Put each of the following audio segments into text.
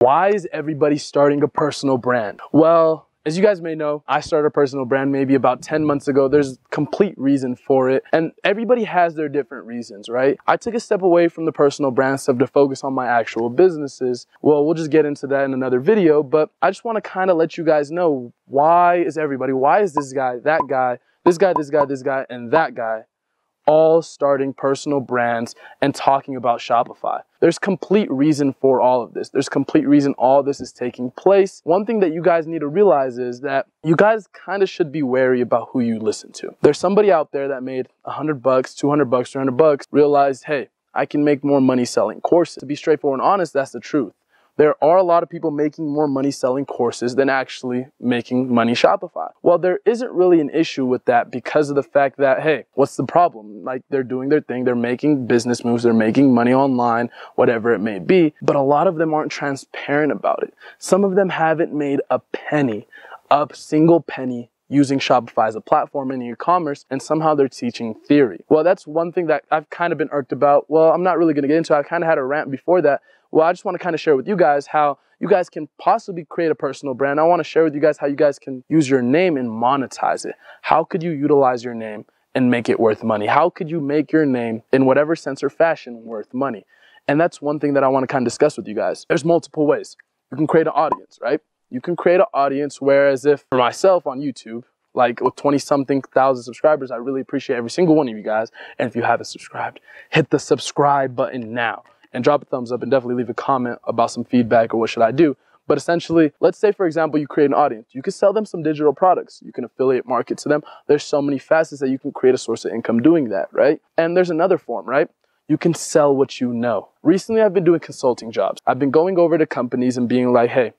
Why is everybody starting a personal brand? Well, as you guys may know, I started a personal brand maybe about 10 months ago. There's a complete reason for it, and everybody has their different reasons, right? I took a step away from the personal brand stuff to focus on my actual businesses. Well, we'll just get into that in another video, but I just want to kind of let you guys know, why is this guy, that guy, this guy, and that guy all starting personal brands and talking about Shopify? There's complete reason for all of this. There's complete reason all this is taking place. One thing that you guys need to realize is that you guys kind of should be wary about who you listen to. There's somebody out there that made $100 bucks, $200 bucks, $300 bucks, realized, hey, I can make more money selling courses. To be straightforward and honest, that's the truth. There are a lot of people making more money selling courses than actually making money Shopify. Well, there isn't really an issue with that because of the fact that, hey, what's the problem? Like, they're doing their thing, they're making business moves, they're making money online, whatever it may be, but a lot of them aren't transparent about it. Some of them haven't made a single penny using Shopify as a platform in e-commerce, and somehow they're teaching theory. Well, that's one thing that I've kind of been irked about. Well, I'm not really gonna get into it. I kind of had a rant before that. Well, I just want to kind of share with you guys how you guys can possibly create a personal brand. I want to share with you guys how you guys can use your name and monetize it. How could you utilize your name and make it worth money? How could you make your name, in whatever sense or fashion, worth money? And that's one thing that I want to kind of discuss with you guys. There's multiple ways. You can create an audience, right? You can create an audience, whereas if for myself on YouTube, like with 20-something thousand subscribers, I really appreciate every single one of you guys. And if you haven't subscribed, hit the subscribe button now. And drop a thumbs up and definitely leave a comment about some feedback or what should I do. But essentially, let's say, for example, you create an audience. You can sell them some digital products. You can affiliate market to them. There's so many facets that you can create a source of income doing that, right? And there's another form, right? You can sell what you know. Recently, I've been doing consulting jobs. I've been going over to companies and being like, hey,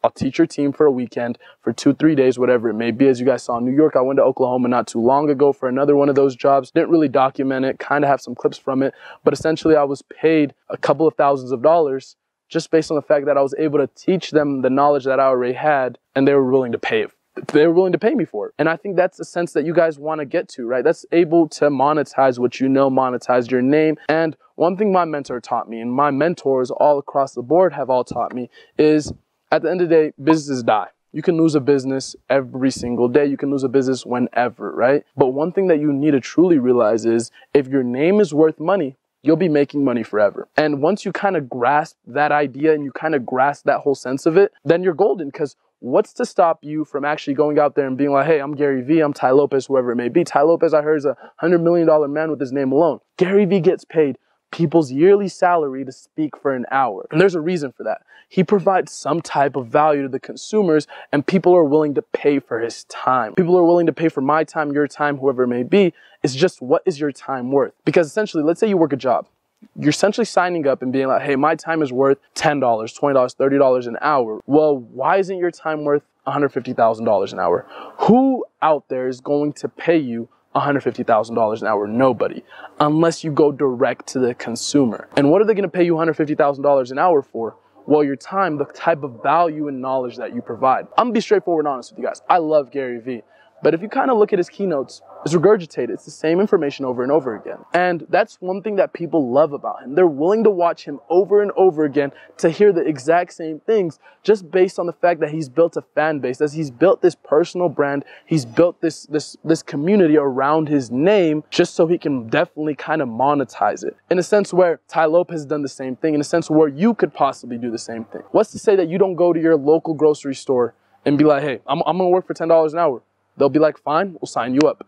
I'll teach your team for a weekend, for 2-3 days, whatever it may be. As you guys saw in New York, I went to Oklahoma not too long ago for another one of those jobs. Didn't really document it, kind of have some clips from it, but essentially I was paid a couple of thousands of dollars just based on the fact that I was able to teach them the knowledge that I already had, and they were willing to pay it. They were willing to pay me for it. And I think that's the sense that you guys want to get to, right? That's able to monetize what you know, monetize your name. And one thing my mentor taught me, and my mentors all across the board have all taught me, is at the end of the day, businesses die. You can lose a business every single day. You can lose a business whenever, right? But one thing that you need to truly realize is if your name is worth money, you'll be making money forever. And once you kind of grasp that idea and you kind of grasp that whole sense of it, then you're golden. Because what's to stop you from actually going out there and being like, hey, I'm Gary Vee, I'm Ty Lopez, whoever it may be. Ty Lopez, I heard, is a $100 million man with his name alone. Gary Vee gets paid people's yearly salary to speak for an hour. And there's a reason for that. He provides some type of value to the consumers, and people are willing to pay for his time. People are willing to pay for my time, your time, whoever it may be. It's just, what is your time worth? Because essentially, let's say you work a job. You're essentially signing up and being like, hey, my time is worth $10, $20, $30 an hour. Well, why isn't your time worth $150,000 an hour? Who out there is going to pay you $150,000 an hour? Nobody, unless you go direct to the consumer. And what are they going to pay you $150,000 an hour for? Well, your time, the type of value and knowledge that you provide. I'm gonna be straightforward and honest with you guys. I love Gary Vee. But if you kind of look at his keynotes, it's regurgitated. It's the same information over and over again. And that's one thing that people love about him. They're willing to watch him over and over again to hear the exact same things, just based on the fact that he's built a fan base, that he's built this personal brand, he's built this community around his name, just so he can definitely kind of monetize it. In a sense where Ty Lopez has done the same thing, in a sense where you could possibly do the same thing. What's to say that you don't go to your local grocery store and be like, hey, I'm gonna work for $10 an hour. They'll be like, fine, we'll sign you up.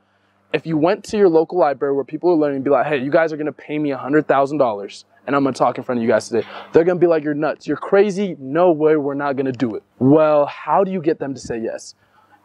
If you went to your local library where people are learning and be like, hey, you guys are going to pay me $100,000 and I'm going to talk in front of you guys today. They're going to be like, you're nuts. You're crazy. No way, we're not going to do it. Well, how do you get them to say yes?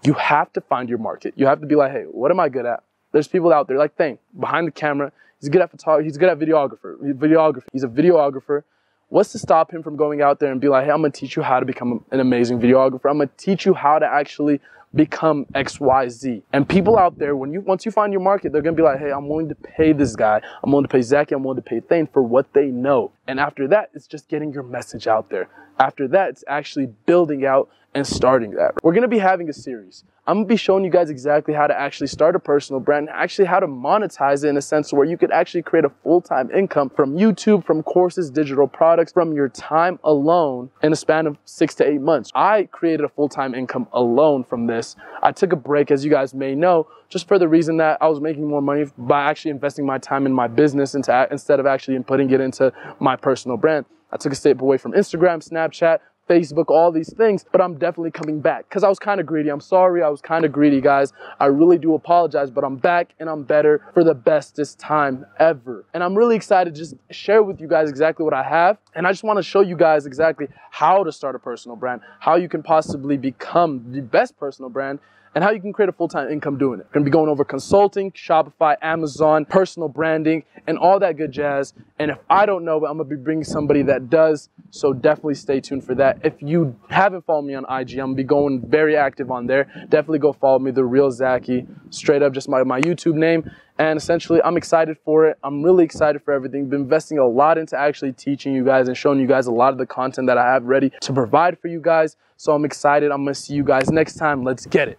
You have to find your market. You have to be like, hey, what am I good at? There's people out there like Thane, behind the camera. He's good at photography. He's good at videography. He's a videographer. What's to stop him from going out there and be like, hey, I'm going to teach you how to become an amazing videographer. I'm going to teach you how to actually become XYZ. And people out there, once you find your market, they're going to be like, hey, I'm willing to pay this guy. I'm willing to pay Zaki. I'm willing to pay Thane for what they know. And after that, it's just getting your message out there. After that, it's actually building out and starting that. We're going to be having a series. I'm gonna be showing you guys exactly how to actually start a personal brand, actually how to monetize it in a sense where you could actually create a full-time income from YouTube, from courses, digital products, from your time alone in a span of 6 to 8 months. I created a full-time income alone from this. I took a break, as you guys may know, just for the reason that I was making more money by actually investing my time in my business instead of actually putting it into my personal brand. I took a step away from Instagram, Snapchat, Facebook, all these things, but I'm definitely coming back because I was kind of greedy. I'm sorry, I was kind of greedy, guys. I really do apologize, but I'm back and I'm better for the bestest time ever. And I'm really excited to just share with you guys exactly what I have. And I just want to show you guys exactly how to start a personal brand, how you can possibly become the best personal brand, and how you can create a full-time income doing it. We're gonna be going over consulting, Shopify, Amazon, personal branding, and all that good jazz. And if I don't know, I'm gonna be bringing somebody that does, so definitely stay tuned for that. If you haven't followed me on IG, I'm gonna be going very active on there. Definitely go follow me, The Real Zaki, straight up just my YouTube name. And essentially, I'm excited for it. I'm really excited for everything. Been investing a lot into actually teaching you guys and showing you guys a lot of the content that I have ready to provide for you guys. So I'm excited. I'm gonna see you guys next time. Let's get it.